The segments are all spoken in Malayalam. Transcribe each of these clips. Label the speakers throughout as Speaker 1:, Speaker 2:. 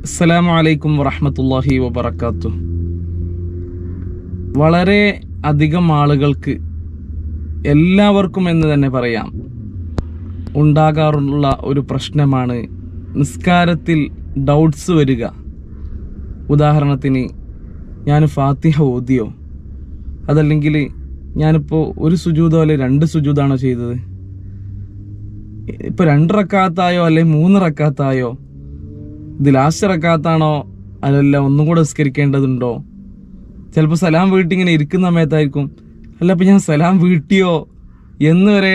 Speaker 1: അസ്സലാമു അലൈക്കും വറഹ്മത്തുള്ളാഹി വബറകാതുഹു. വളരെ അധികം ആളുകൾക്ക്, എല്ലാവർക്കും എന്ന് തന്നെ പറയാം, ഉണ്ടാകാറുള്ള ഒരു പ്രശ്നമാണ് നിസ്കാരത്തിൽ ഡൗട്ട്സ് വരിക. ഉദാഹരണത്തിന്, ഞാൻ ഫാത്തിഹ ഓതിയോ, അതല്ലെങ്കിൽ ഞാനിപ്പോൾ ഒരു സുജൂദോ അല്ലെ 2 സുജൂദാണോ ചെയ്തത്, ഇപ്പോൾ 2 റക്കാത്തായോ അല്ലെ 3 റക്കാത്തായോ, ഇത് ലാസ്റ്റ് റക്കാത്താണോ അതല്ല ഒന്നും കൂടെ നിസ്കരിക്കേണ്ടതുണ്ടോ? ചിലപ്പോൾ സലാം വീട്ടിങ്ങനെ ഇരിക്കുന്ന സമയത്തായിരിക്കും, അല്ല ഇപ്പം ഞാൻ സലാം വീട്ടിയോ എന്ന് വരെ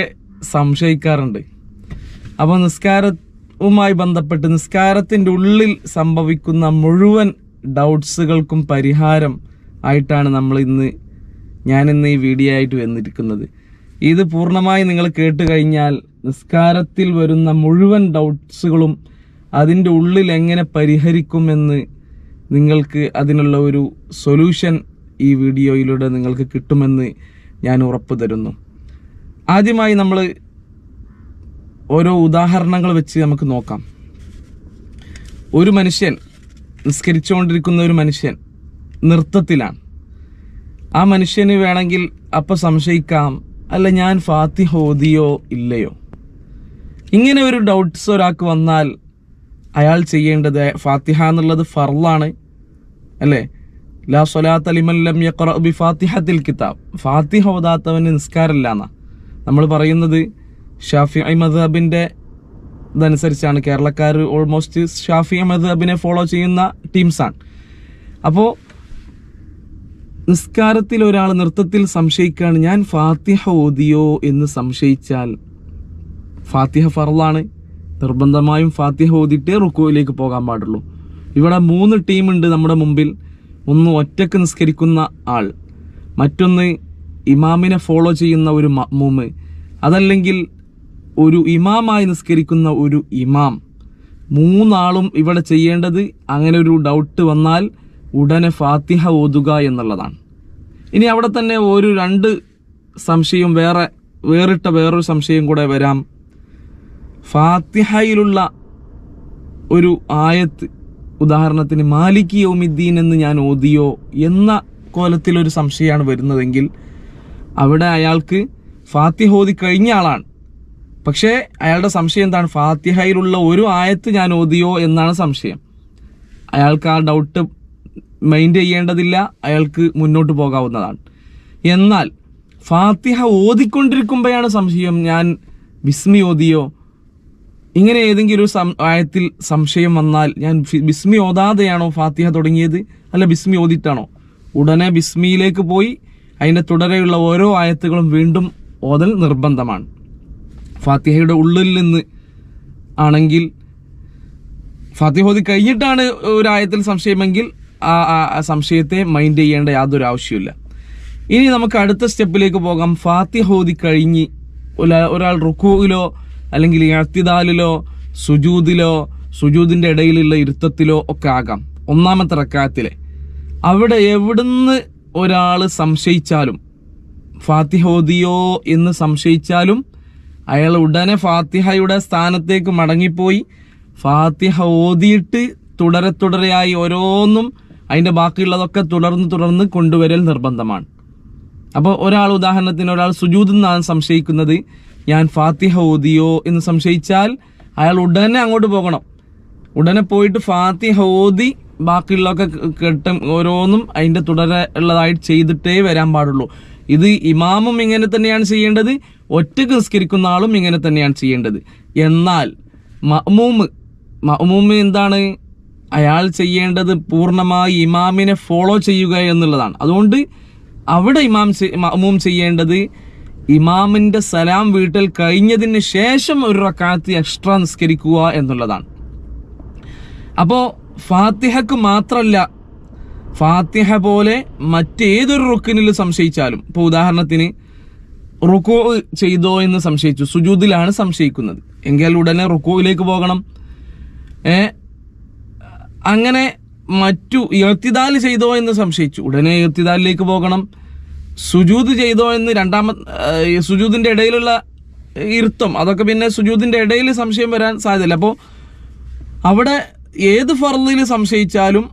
Speaker 1: സംശയിക്കാറുണ്ട്. അപ്പോൾ നിസ്കാരവുമായി ബന്ധപ്പെട്ട് നിസ്കാരത്തിൻ്റെ ഉള്ളിൽ സംഭവിക്കുന്ന മുഴുവൻ ഡൗട്ട്സുകൾക്കും പരിഹാരം ആയിട്ടാണ് ഞാനിന്ന് ഈ വീഡിയോ ആയിട്ട് വന്നിരിക്കുന്നത്. ഇത് പൂർണ്ണമായി നിങ്ങൾ കേട്ട് കഴിഞ്ഞാൽ നിസ്കാരത്തിൽ വരുന്ന മുഴുവൻ ഡൗട്ട്സുകളും അതിൻ്റെ ഉള്ളിൽ എങ്ങനെ പരിഹരിക്കുമെന്ന് നിങ്ങൾക്ക് അതിനുള്ള ഒരു സൊല്യൂഷൻ ഈ വീഡിയോയിലൂടെ നിങ്ങൾക്ക് കിട്ടുമെന്ന് ഞാൻ ഉറപ്പ് തരുന്നു. ആദ്യമായി നമ്മൾ ഓരോ ഉദാഹരണങ്ങൾ വെച്ച് നമുക്ക് നോക്കാം. ഒരു മനുഷ്യൻ, നിസ്കരിച്ചുകൊണ്ടിരിക്കുന്ന ഒരു മനുഷ്യൻ നൃത്തത്തിലാണ്. ആ മനുഷ്യന് വേണമെങ്കിൽ അപ്പം സംശയിക്കാം, അല്ല ഞാൻ ഫാത്തിഹ ഓതിയോ ഇല്ലയോ. ഇങ്ങനെ ഒരു ഡൗട്ട്സ് ഒരാൾക്ക് വന്നാൽ അയാൾ ചെയ്യേണ്ടത്, ഫാത്തിഹ എന്നുള്ളത് ഫർളാണ് അല്ലേ? ലാ സ്വലാത്ത ലിമൻ ലം യഖറഅ ബി ഫാത്തിഹത്തിൽ കിതാബ്. ഫാത്തിഹ ഓതാത്തവന് നിസ്കാരമില്ല എന്നാ നമ്മൾ പറയുന്നത്. ഷാഫിഈ മദ്ഹബിൻ്റെ ഇതനുസരിച്ചാണ്. കേരളക്കാർ ഓൾമോസ്റ്റ് ഷാഫിഈ മദ്ഹബിനെ ഫോളോ ചെയ്യുന്ന ടീംസാണ്. അപ്പോൾ നിസ്കാരത്തിൽ ഒരാൾ നൃത്തത്തിൽ സംശയിക്കുകയാണ്, ഞാൻ ഫാത്തിഹ ഓതിയോ എന്ന് സംശയിച്ചാൽ, ഫാത്തിഹ ഫർളാണ്, നിർബന്ധമായും ഫാത്തിഹ ഓതിയിട്ടേ റുക്കൂയിലേക്ക് പോകാൻ പാടുള്ളൂ. ഇവിടെ 3 ടീമുണ്ട് നമ്മുടെ മുമ്പിൽ. ഒന്ന് ഒറ്റക്ക് നിസ്കരിക്കുന്ന ആൾ, മറ്റൊന്ന് ഇമാമിനെ ഫോളോ ചെയ്യുന്ന ഒരു മഅ്മൂമ്, അതല്ലെങ്കിൽ ഒരു ഇമാമായി നിസ്കരിക്കുന്ന ഒരു ഇമാം. 3 ആളും ഇവിടെ ചെയ്യേണ്ടത്, അങ്ങനെ ഒരു ഡൗട്ട് വന്നാൽ ഉടനെ ഫാത്തിഹ ഓതുക എന്നുള്ളതാണ്. ഇനി അവിടെ തന്നെ ഒരു 2 സംശയം വേറൊരു സംശയം കൂടെ വരാം. ഫാത്തിഹയിലുള്ള ഒരു ആയത്ത്, ഉദാഹരണത്തിന് മാലിക് യൗമിദ്ദീൻ എന്ന് ഞാൻ ഓതിയോ എന്ന കോലത്തിലൊരു സംശയമാണ് വരുന്നതെങ്കിൽ, അവിടെ അയാൾക്ക് ഫാത്തിഹ ഓതി കഴിഞ്ഞ ആളാണ്, പക്ഷേ അയാളുടെ സംശയം എന്താണ്? ഫാത്തിഹയിലുള്ള ഒരു ആയത്ത് ഞാൻ ഓതിയോ എന്നാണ് സംശയം. അയാൾക്ക് ആ ഡൗട്ട് മൈൻഡ് ചെയ്യേണ്ടതില്ല, അയാൾക്ക് മുന്നോട്ട് പോകാവുന്നതാണ്. എന്നാൽ ഫാത്തിഹ ഓതിക്കൊണ്ടിരിക്കുമ്പോഴാണ് സംശയം, ഞാൻ ബിസ്മി ഓതിയോ, ഇങ്ങനെ ഏതെങ്കിലും ഒരു ആയത്തിൽ സംശയം വന്നാൽ, ഞാൻ ബിസ്മി ഓതാതെയാണോ ഫാത്തിഹ തുടങ്ങിയത്, അല്ല ബിസ്മി ഓതിട്ടാണോ, ഉടനെ ബിസ്മിയിലേക്ക് പോയി അതിൻ്റെ തുടരെയുള്ള ഓരോ ആയത്തുകളും വീണ്ടും ഓതൽ നിർബന്ധമാണ്. ഫാത്തിഹയുടെ ഉള്ളിൽ നിന്ന് ആണെങ്കിൽ, ഫാത്തിഹ ഓതി കഴിഞ്ഞിട്ടാണ് ഒരു ആയത്തിൽ സംശയമെങ്കിൽ ആ സംശയത്തെ മൈൻഡ് ചെയ്യേണ്ട യാതൊരു ആവശ്യമില്ല. ഇനി നമുക്ക് അടുത്ത സ്റ്റെപ്പിലേക്ക് പോകാം. ഫാത്തിഹ ഓതി കഴിഞ്ഞ് ഒരാൾ റുക്കൂയിലോ അല്ലെങ്കിൽ ഇഅ്തിദാലിലോ സുജൂദിന്റെ ഇടയിലുള്ള ഇരുത്തത്തിലോ ഒക്കെ ആകാം. 1ാമത്തെ റക്അത്തിലെ അവിടെ എവിടുന്ന് ഒരാൾ സംശയിച്ചാലും, ഫാത്തിഹ ഓതിയോ എന്ന് സംശയിച്ചാലും, അയാൾ ഉടനെ ഫാത്തിഹയുടെ സ്ഥാനത്തേക്ക് മടങ്ങിപ്പോയി ഫാത്തിഹ ഓതിയിട്ട് തുടരെയായി ഓരോന്നും അതിൻ്റെ ബാക്കിയുള്ളതൊക്കെ തുടർന്ന് കൊണ്ടുവരൽ നിർബന്ധമാണ്. അപ്പോൾ ഉദാഹരണത്തിന് ഒരാൾ സുജൂദിൽ നിന്നാണ് സംശയിക്കുന്നത്, ഞാൻ ഫാത്തിഹ ഓതിയോ എന്ന് സംശയിച്ചാൽ അയാൾ ഉടനെ അങ്ങോട്ട് പോകണം. ഉടനെ പോയിട്ട് ഫാത്തിഹ ഓതി ബാക്കിയുള്ളതൊക്കെ കേട്ടും ഓരോന്നും അതിൻ്റെ തുടരെയുള്ളതായിട്ട് ചെയ്തിട്ടേ വരാൻ പാടുള്ളൂ. ഇത് ഇമാമും ഇങ്ങനെ തന്നെയാണ് ചെയ്യേണ്ടത്, ഒറ്റക്ക് നിസ്കരിക്കുന്ന ആളും ഇങ്ങനെ തന്നെയാണ് ചെയ്യേണ്ടത്. എന്നാൽ മഅ്മൂമ് എന്താണ്? അയാൾ ചെയ്യേണ്ടത് പൂർണ്ണമായി ഇമാമിനെ ഫോളോ ചെയ്യുക എന്നുള്ളതാണ്. അതുകൊണ്ട് അവിടെ മഅ്മൂം ചെയ്യേണ്ടത്, ഇമാമിന്റെ സലാം വീട്ടൽ കഴിഞ്ഞതിന് ശേഷം ഒരു റക്അത്ത് എക്സ്ട്രാ നിസ്കരിക്കുക എന്നുള്ളതാണ്. അപ്പോൾ ഫാത്തിഹക്ക് മാത്രമല്ല, ഫാത്തിഹ പോലെ മറ്റേതൊരു റുക്നിൽ സംശയിച്ചാലും, ഇപ്പോൾ ഉദാഹരണത്തിന് റുക്കൂ ചെയ്തോ എന്ന് സംശയിച്ചു, സുജൂദിലാണ് സംശയിക്കുന്നത് എങ്കിൽ ഉടനെ റുക്കൂയിലേക്ക് പോകണം. അങ്ങനെ മറ്റു ഇഅ്തിദാൽ ചെയ്തോ എന്ന് സംശയിച്ചു, ഉടനെ ഇഅ്തിദാലിലേക്ക് പോകണം. സുജൂദ് ചെയ്തോ എന്ന് സുജൂദിന്റെ ഇടയിലുള്ള ഇരുത്തം, അതൊക്കെ പിന്നെ സുജൂദിന്റെ ഇടയിൽ സംശയം വരാൻ സാധ്യതയില്ല. അപ്പോൾ അവിടെ ഏത് ഫർളിൽ സംശയിച്ചാലും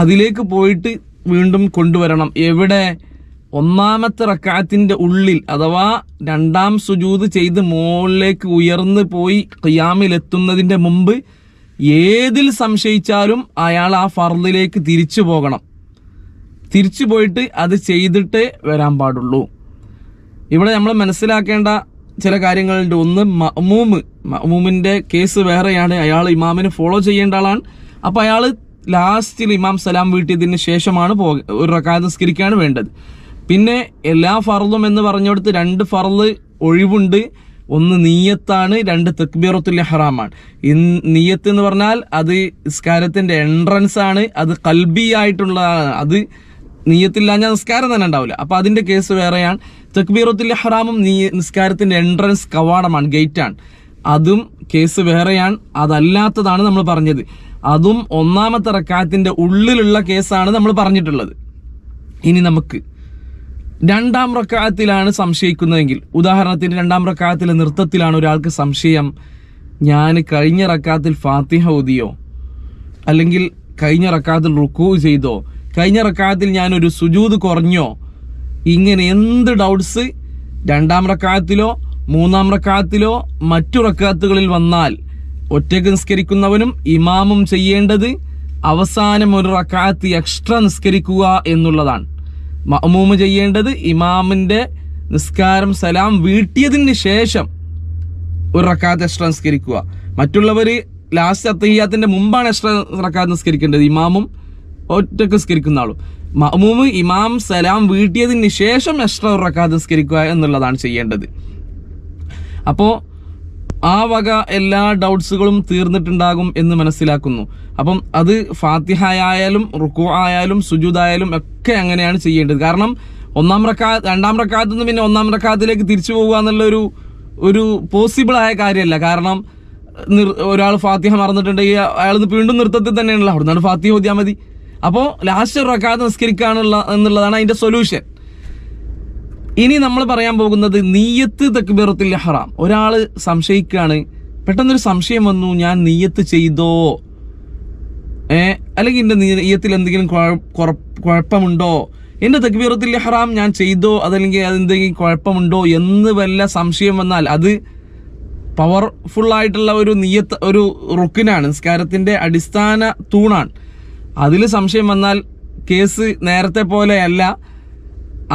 Speaker 1: അതിലേക്ക് പോയിട്ട് വീണ്ടും കൊണ്ടുവരണം. എവിടെ? ഒന്നാമത്തെ റക്അത്തിന്റെ ഉള്ളിൽ, അഥവാ രണ്ടാം സുജൂദ് ചെയ്ത് മുകളിലേക്ക് ഉയർന്നു പോയി ഖിയാമിലെത്തുന്നതിന്റെ മുമ്പ് ഏതിൽ സംശയിച്ചാലും അയാൾ ആ ഫർളിലേക്ക് തിരിച്ചു പോകണം. തിരിച്ചു പോയിട്ട് അത് ചെയ്തിട്ടേ വരാൻ പാടുള്ളൂ. ഇവിടെ നമ്മൾ മനസ്സിലാക്കേണ്ട ചില കാര്യങ്ങളുണ്ട്. ഒന്ന്, മഅ്മൂമിന്റെ കേസ് വേറെയാണ്. അയാൾ ഇമാമിനെ ഫോളോ ചെയ്യേണ്ട ആളാണ്. അപ്പൊ അയാൾ ലാസ്റ്റിൽ ഇമാം സലാം വീട്ടിയതിന് ശേഷമാണ് ഒരു റക്അത്ത് നിസ്കരിക്കുകയാണ് വേണ്ടത്. പിന്നെ എല്ലാ ഫർളും എന്ന് പറഞ്ഞെടുത്ത് 2 ഫർള് ഒഴിവുണ്ട്. ഒന്ന് നീയത്താണ്, 2 തക്ബീറത്തുൽ ഇഹ്റാമാണ്. നീയത്ത് എന്ന് പറഞ്ഞാൽ അത് നിസ്കാരത്തിന്റെ എൻട്രൻസ് ആണ്. അത് ഖൽബി ആയിട്ടുള്ളതാണ്. അത് നീയത്തില്ലാഞ്ഞാൽ നിസ്കാരം തന്നെ ഉണ്ടാവില്ല. അപ്പൊ അതിന്റെ കേസ് വേറെയാണ്. തക്ബീറത്തുൽ ഇഹ്റാമും നിസ്കാരത്തിന്റെ എൻട്രൻസ് കവാടമാണ്, ഗേറ്റാണ്. അതും കേസ് വേറെയാണ്. അതല്ലാത്തതാണ് നമ്മൾ പറഞ്ഞത്. അതും ഒന്നാമത്തെ റക്അത്തിന്റെ ഉള്ളിലുള്ള കേസാണ് നമ്മൾ പറഞ്ഞിട്ടുള്ളത്. ഇനി നമുക്ക് രണ്ടാം റക്അത്തിലാണ് സംശയിക്കുന്നതെങ്കിൽ, ഉദാഹരണത്തിന് രണ്ടാം റക്അത്തിലെ നൃത്തത്തിലാണ് ഒരാൾക്ക് സംശയം, ഞാൻ കഴിഞ്ഞ റക്അത്തിൽ ഫാത്തിഹ ഓതിയോ, അല്ലെങ്കിൽ കഴിഞ്ഞ റക്അത്തിൽ റുക്കൂ ചെയ്തോ, കഴിഞ്ഞ റക്അത്തിൽ ഞാനൊരു സുജൂദ് കുറഞ്ഞോ, ഇങ്ങനെ എന്ത് ഡൗട്ട്സ് രണ്ടാം റക്അത്തിലോ മൂന്നാം റക്അത്തിലോ മറ്റു റക്അത്തുകളിൽ വന്നാൽ ഒറ്റയ്ക്ക് നിസ്കരിക്കുന്നവനും ഇമാമും ചെയ്യേണ്ടത് അവസാനം ഒരു റക്അത്ത് എക്സ്ട്രാ നിസ്കരിക്കുക എന്നുള്ളതാണ്. മഅ്മൂം ചെയ്യേണ്ടത് ഇമാമിന്റെ നിസ്കാരം സലാം വീട്ടിയതിന് ശേഷം ഒരു റക്അത്ത് എക്സ്ട്രാ നിസ്കരിക്കുക. മറ്റുള്ളവർ ലാസ്റ്റ് അത്തഹിയ്യാത്തിന്റെ മുമ്പാണ് എക്സ്ട്രാ റക്അത്ത് നിസ്കരിക്കേണ്ടത്, ഇമാമും ഒറ്റയ്ക്ക് നിസ്കരിക്കുന്ന ആളും. മഅ്മൂം ഇമാം സലാം വീട്ടിയതിന് ശേഷം എക്സ്ട്രാ ഒരു റക്അത്ത് നിസ്കരിക്കുക എന്നുള്ളതാണ് ചെയ്യേണ്ടത്. അപ്പോൾ ആ വക എല്ലാ ഡൗട്ട്സുകളും തീർന്നിട്ടുണ്ടാകും എന്ന് മനസ്സിലാക്കുന്നു. അപ്പം അത് ഫാത്തിഹ ആയാലും റുക്കൂ ആയാലും സുജൂദ് ആയാലും ഒക്കെ അങ്ങനെയാണ് ചെയ്യേണ്ടത്. കാരണം രണ്ടാം റക്അത്തിൽ നിന്ന് പിന്നെ ഒന്നാം റക്അത്തിലേക്ക് തിരിച്ചു പോകുക എന്നുള്ള ഒരു പോസിബിൾ ആയ കാര്യമല്ല. കാരണം ഒരാൾ ഫാത്തിഹ മറന്നിട്ടുണ്ടെങ്കിൽ അയാൾ വീണ്ടും നൃത്തത്തിൽ തന്നെയാണല്ലോ, അവിടെ നിന്നാണ് ഫാത്തിഹ ഓതിയാൽ മതി. അപ്പോൾ ലാസ്റ്റ് ഒരു റക്അത്ത് നിസ്കരിക്കാനുള്ള എന്നുള്ളതാണ് അതിന്റെ സൊല്യൂഷൻ. ഇനി നമ്മൾ പറയാൻ പോകുന്നത് നീയത്ത് തക്ബീറത്തുൽ ഇഹ്റാം. ഒരാള് സംശയിക്കുകയാണ്, പെട്ടെന്നൊരു സംശയം വന്നു, ഞാൻ നീയത്ത് ചെയ്തോ, അല്ലെങ്കിൽ എന്റെ നീയത്തിൽ എന്തെങ്കിലും കുഴപ്പമുണ്ടോ, എന്റെ തക്ബീറത്തുൽ ഇഹ്റാം ഞാൻ ചെയ്തോ, അതല്ലെങ്കിൽ അതെന്തെങ്കിലും കുഴപ്പമുണ്ടോ എന്ന് വല്ല സംശയം വന്നാൽ അത് പവർഫുൾ ആയിട്ടുള്ള ഒരു നീയത്ത്, ഒരു റുക്കിനാണ്, നിസ്കാരത്തിന്റെ അടിസ്ഥാന തൂണാണ്. അതിൽ സംശയം വന്നാൽ കേസ് നേരത്തെ പോലെയല്ല.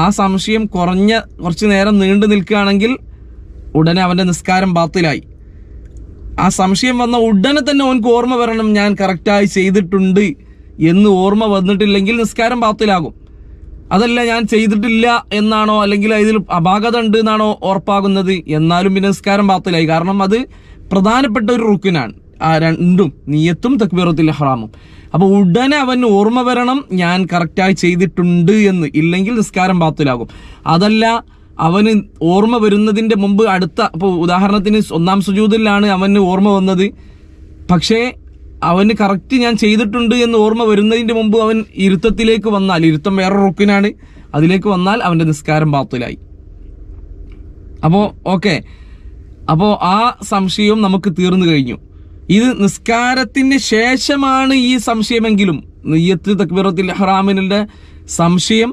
Speaker 1: ആ സംശയം കുറച്ച് നേരം നീണ്ടു നിൽക്കുകയാണെങ്കിൽ ഉടനെ അവന്റെ നിസ്കാരം ബാത്തിലായി. ആ സംശയം വന്ന ഉടനെ തന്നെ അവനക്ക് ഓർമ്മ വരണം, ഞാൻ കറക്റ്റായി ചെയ്തിട്ടുണ്ട് എന്ന് ഓർമ്മ വന്നിട്ടില്ലെങ്കിൽ നിസ്കാരം ബാത്തിലാകും. അതല്ല ഞാൻ ചെയ്തിട്ടില്ല എന്നാണോ അല്ലെങ്കിൽ ഇതിൽ അപാകത ഉണ്ട് എന്നാണോ ഉറപ്പാകുന്നത്, എന്നാലും പിന്നെ നിസ്കാരം ബാത്തിലായി. കാരണം അത് പ്രധാനപ്പെട്ട ഒരു റുക്കിനാണ്, ആ രണ്ടും നിയത്തും തക്ബീറത്തുൽ ഇഹ്റാമും. അപ്പൊ ഉടനെ അവന് ഓർമ്മ വരണം ഞാൻ കറക്റ്റായി ചെയ്തിട്ടുണ്ട് എന്ന്, ഇല്ലെങ്കിൽ നിസ്കാരം ബാത്തിലാകും. അതല്ല അവന് ഓർമ്മ വരുന്നതിന്റെ മുമ്പ് ഇപ്പോൾ ഉദാഹരണത്തിന് ഒന്നാം സുജൂദിലാണ് അവന് ഓർമ്മ വന്നത്, പക്ഷേ അവന് കറക്റ്റ് ഞാൻ ചെയ്തിട്ടുണ്ട് എന്ന് ഓർമ്മ വരുന്നതിന്റെ മുമ്പ് അവൻ ഇരുത്തത്തിലേക്ക് വന്നാൽ, ഇരുത്തം വേറൊരു റുക്കിനാണ്, അതിലേക്ക് വന്നാൽ അവന്റെ നിസ്കാരം ബാത്തിലായി. അപ്പോ ഓക്കെ, അപ്പോ ആ സംശയവും നമുക്ക് തീർന്നു കഴിഞ്ഞു. ഇത് നിസ്കാരത്തിന് ശേഷമാണ് ഈ സംശയമെങ്കിലും, നിയ്യത്ത് തക്ബീറത്തുൽ ഇഹ്റാമിന്റെ സംശയം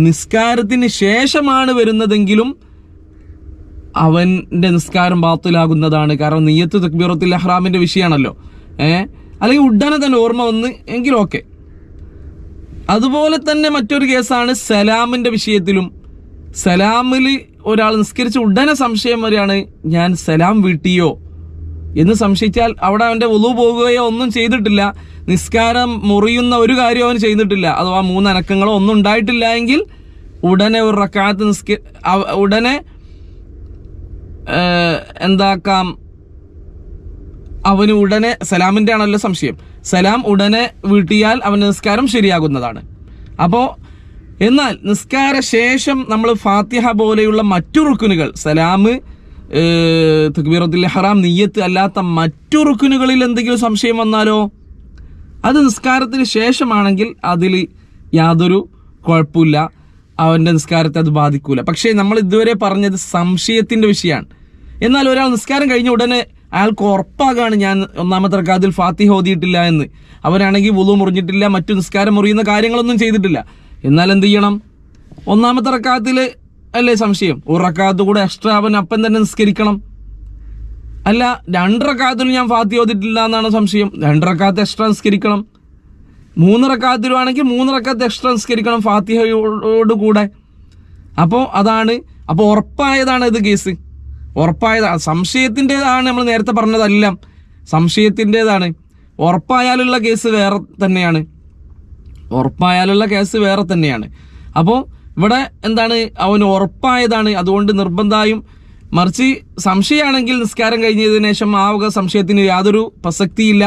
Speaker 1: നിസ്കാരത്തിന് ശേഷമാണ് വരുന്നതെങ്കിലും അവന്റെ നിസ്കാരം ബാത്തിലാകുന്നതാണ്. കാരണം നിയ്യത്ത് തക്ബീറത്തുൽ ഇഹ്റാമിന്റെ വിഷയമാണല്ലോ. അല്ലെങ്കിൽ ഉടനെ തന്നെ ഓർമ്മ വന്ന് എങ്കിലും ഓക്കെ. അതുപോലെ തന്നെ മറ്റൊരു കേസാണ് സലാമിന്റെ വിഷയത്തിലും. സലാമിൽ ഒരാൾ നിസ്കരിച്ച് ഉടനെ സംശയം വരികയാണ്, ഞാൻ സലാം വീട്ടിയോ എന്ന് സംശയിച്ചാൽ അവിടെ അവന്റെ വുളു പോകുകയോ ഒന്നും ചെയ്തിട്ടില്ല, നിസ്കാരം മുറിയുന്ന ഒരു കാര്യം അവൻ ചെയ്തിട്ടില്ല, അഥവാ 3 അനക്കങ്ങളോ ഒന്നും ഉണ്ടായിട്ടില്ല എങ്കിൽ ഉടനെ ഒരു റക്അത്ത് ഉടനെ എന്താക്കാം, അവന് ഉടനെ സലാമിന്റെ ആണല്ലോ സംശയം, സലാം ഉടനെ വീട്ടിയാൽ അവന്റെ നിസ്കാരം ശരിയാകുന്നതാണ്. അപ്പോ എന്നാൽ നിസ്കാര ശേഷം നമ്മൾ ഫാത്തിഹ പോലെയുള്ള മറ്റു റുക്കുനുകൾ, സലാം, തക്ബീറത്തുൽ ഇഹ്റാം, നിയ്യത്ത് അല്ലാത്ത മറ്റു റുക്കുനുകളിൽ എന്തെങ്കിലും സംശയം വന്നാലോ, അത് നിസ്കാരത്തിന് ശേഷമാണെങ്കിൽ അതിൽ യാതൊരു കുഴപ്പമില്ല, അവന്റെ നിസ്കാരത്തെ അത് ബാധിക്കൂല. പക്ഷേ നമ്മൾ ഇതുവരെ പറഞ്ഞത് സംശയത്തിന്റെ വിഷയമാണ്. എന്നാൽ ഒരാൾ നിസ്കാരം കഴിഞ്ഞ ഉടനെ അയാൾക്ക് ഉറപ്പാകാണ് ഞാൻ ഒന്നാമത്തെ റക്അത്തിൽ ഫാത്തിഹ ഓതിയിട്ടില്ല എന്ന്. അവനാണെങ്കിൽ വുളു മുറിഞ്ഞിട്ടില്ല, മറ്റു നിസ്കാരം മുറിയുന്ന കാര്യങ്ങളൊന്നും ചെയ്തിട്ടില്ല. എന്നാൽ എന്ത് ചെയ്യണം? ഒന്നാമത്തെ റക്അത്തിൽ അല്ലേ സംശയം, ഒരു റക്അത്ത് കൂടെ എക്സ്ട്രാ അവൻ അപ്പം തന്നെ നിസ്കരിക്കണം. അല്ല 2 റക്അത്തിലും ഞാൻ ഫാത്തിഹ ഓതിയിട്ടില്ല എന്നാണ് സംശയം, 2 റക്അത്ത് എക്സ്ട്രാ നിസ്കരിക്കണം. 3 റക്അത്തിലും ആണെങ്കിൽ 3 റക്അത്ത് എക്സ്ട്രാ നിസ്കരിക്കണം ഫാത്തിഹയോട് കൂടെ. അപ്പോൾ അതാണ്, അപ്പോൾ ഉറപ്പായതാണ് ഇത് കേസ്, ഉറപ്പായതാണ്. സംശയത്തിൻ്റെതാണ്, നമ്മൾ നേരത്തെ പറഞ്ഞതെല്ലാം സംശയത്തിൻ്റെതാണ്. ഉറപ്പായാലുള്ള കേസ് വേറെ തന്നെയാണ്, ഉറപ്പായാലുള്ള കേസ് വേറെ തന്നെയാണ്. അപ്പോൾ ഇവിടെ എന്താണ്, അവന് ഉറപ്പായതാണ്, അതുകൊണ്ട് നിർബന്ധമായും. മറിച്ച് സംശയമാണെങ്കിൽ നിസ്കാരം കഴിഞ്ഞതിന് ശേഷം ആ വക സംശയത്തിന് യാതൊരു പ്രസക്തിയില്ല.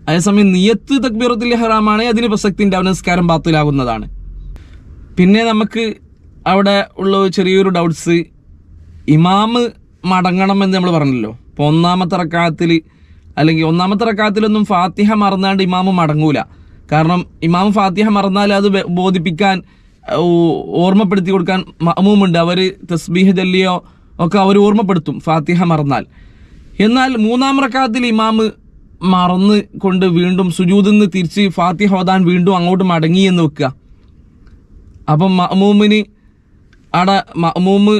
Speaker 1: അതേസമയം നിയത്ത് തക്ബീറത്തുൽ ഇഹ്റാമാണ്, അതിന് പ്രസക്തിയുണ്ട്, അവന് നിസ്കാരം ബാത്തിലാകുന്നതാണ്. പിന്നെ നമുക്ക് അവിടെ ഉള്ള ചെറിയൊരു ഡൗട്ട്സ്, ഇമാമ് മടങ്ങണം എന്ന് നമ്മൾ പറഞ്ഞല്ലോ. ഇപ്പോൾ ഒന്നാമത്തെ റക്അത്തിൽ അല്ലെങ്കിൽ ഒന്നാമത്തെ റക്അത്തിലൊന്നും ഫാത്തിഹ മറന്നാണ്ട് ഇമാമ് മടങ്ങൂല. കാരണം ഇമാമ് ഫാത്തിഹ മറന്നാൽ അത് ബോധിപ്പിക്കാൻ, ഓർമ്മപ്പെടുത്തി കൊടുക്കാൻ മഅ്മൂമുണ്ട്. അവർ തസ്ബീഹ് ചൊല്ലിയോ ഒക്കെ അവർ ഓർമ്മപ്പെടുത്തും ഫാത്തിഹ മറന്നാൽ. എന്നാൽ 3-ാം റക്അത്തിൽ ഇമാമ് മറന്ന് കൊണ്ട് വീണ്ടും സുജൂദിൽ നിന്ന് തിരിച്ച് ഫാത്തിഹ ഓതാൻ വീണ്ടും അങ്ങോട്ട് മടങ്ങി എന്ന് വെക്കുക. അപ്പം മഅ്മൂമിന് അവിടെ മഅ്മൂമ്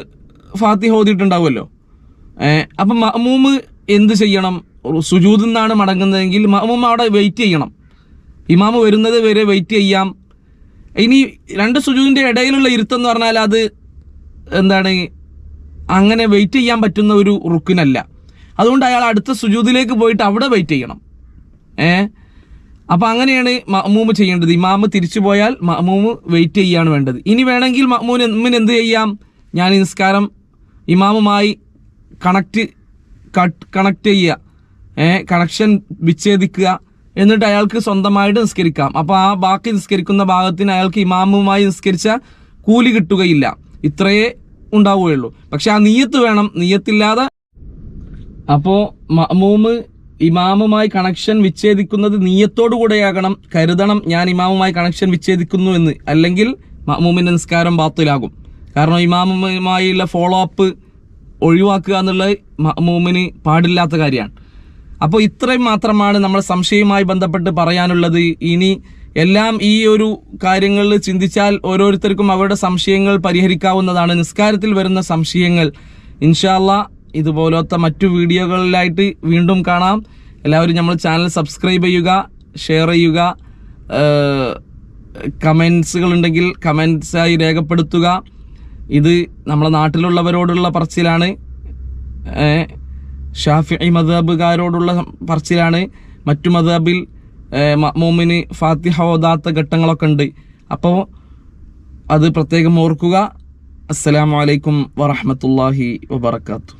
Speaker 1: ഫാത്തിഹ ഓതിയിട്ടുണ്ടാവുമല്ലോ. അപ്പം മഅ്മൂമ് എന്ത് ചെയ്യണം? സുജൂദിൽ നിന്നാണ് മടങ്ങുന്നതെങ്കിൽ മഅ്മൂമ് അവിടെ വെയിറ്റ് ചെയ്യണം, ഇമാമ് വരുന്നത് വരെ വെയിറ്റ് ചെയ്യാം. ഇനി 2 സുജൂദിൻ്റെ ഇടയിലുള്ള ഇരുത്തം എന്ന് പറഞ്ഞാൽ അത് എന്താണ്, അങ്ങനെ വെയിറ്റ് ചെയ്യാൻ പറ്റുന്ന ഒരു റുക്കിനല്ല. അതുകൊണ്ട് അയാൾ അടുത്ത സുജൂദിലേക്ക് പോയിട്ട് അവിടെ വെയിറ്റ് ചെയ്യണം. അപ്പം അങ്ങനെയാണ് മഅ്മൂമ് ചെയ്യേണ്ടത്. ഇമാമ് തിരിച്ചു പോയാൽ മഅ്മൂമ് വെയിറ്റ് ചെയ്യാണ് വേണ്ടത്. ഇനി വേണമെങ്കിൽ മഅ്മൂമിന് എന്ത് ചെയ്യാം? ഞാൻ ഈ നിസ്കാരം ഇമാമുമായി കണക്ട് ചെയ്യുക, കണക്ഷൻ വിച്ഛേദിക്കുക, എന്നിട്ട് അയാൾക്ക് സ്വന്തമായിട്ട് നിസ്കരിക്കാം. അപ്പോൾ ആ ബാക്കി നിസ്കരിക്കുന്ന ഭാഗത്തിന് അയാൾക്ക് ഇമാമുമായി നിസ്കരിച്ച കൂലി കിട്ടുകയില്ല. ഇത്രയേ ഉണ്ടാവുകയുള്ളൂ. പക്ഷെ ആ നിയ്യത്ത് വേണം, നിയ്യത്തില്ലാതെ. അപ്പോൾ മഅ്മൂമ് ഇമാമുമായി കണക്ഷൻ വിച്ഛേദിക്കുന്നത് നിയ്യത്തോടു കൂടെയാകണം, കരുതണം ഞാൻ ഇമാമുമായി കണക്ഷൻ വിച്ഛേദിക്കുന്നു എന്ന്. അല്ലെങ്കിൽ മഅ്മൂമിൻ്റെ നിസ്കാരം ബാത്തിലാകും. കാരണം ഇമാമുമായുള്ള ഫോളോ അപ്പ് ഒഴിവാക്കുക എന്നുള്ളത് മഅ്മൂമിന് പാടില്ലാത്ത കാര്യമാണ്. അപ്പോൾ ഇത്രയും മാത്രമാണ് നമ്മൾ സംശയവുമായി ബന്ധപ്പെട്ട് പറയാനുള്ളത്. ഇനി എല്ലാം ഈ ഒരു കാര്യങ്ങളിൽ ചിന്തിച്ചാൽ ഓരോരുത്തർക്കും അവരുടെ സംശയങ്ങൾ പരിഹരിക്കാവുന്നതാണ്. നിസ്കാരത്തിൽ വരുന്ന സംശയങ്ങൾ ഇൻഷാ അല്ലാഹ് ഇതുപോലത്തെ മറ്റു വീഡിയോകളിലായിട്ട് വീണ്ടും കാണാം. എല്ലാവരും നമ്മൾ ചാനൽ സബ്സ്ക്രൈബ് ചെയ്യുക, ഷെയർ ചെയ്യുക, കമൻസുകൾ ഉണ്ടെങ്കിൽ കമൻസായി രേഖപ്പെടുത്തുക. ഇത് നമ്മുടെ നാട്ടിലുള്ളവരോടുള്ള പറച്ചിലാണ്, ഷാഫിഈ മദ്ഹബുകാരോടുള്ള പറച്ചിലാണ്. മറ്റു മദ്ഹബിൽ മഅ്മൂമിന് ഫാത്തിഹ ഓതാത്ത ഘട്ടങ്ങളൊക്കെ ഉണ്ട്. അപ്പോൾ അത് പ്രത്യേകം ഓർക്കുക. അസ്സലാമു അലൈക്കും വറഹ്മത്തുള്ളാഹി വബറകാതുഹു.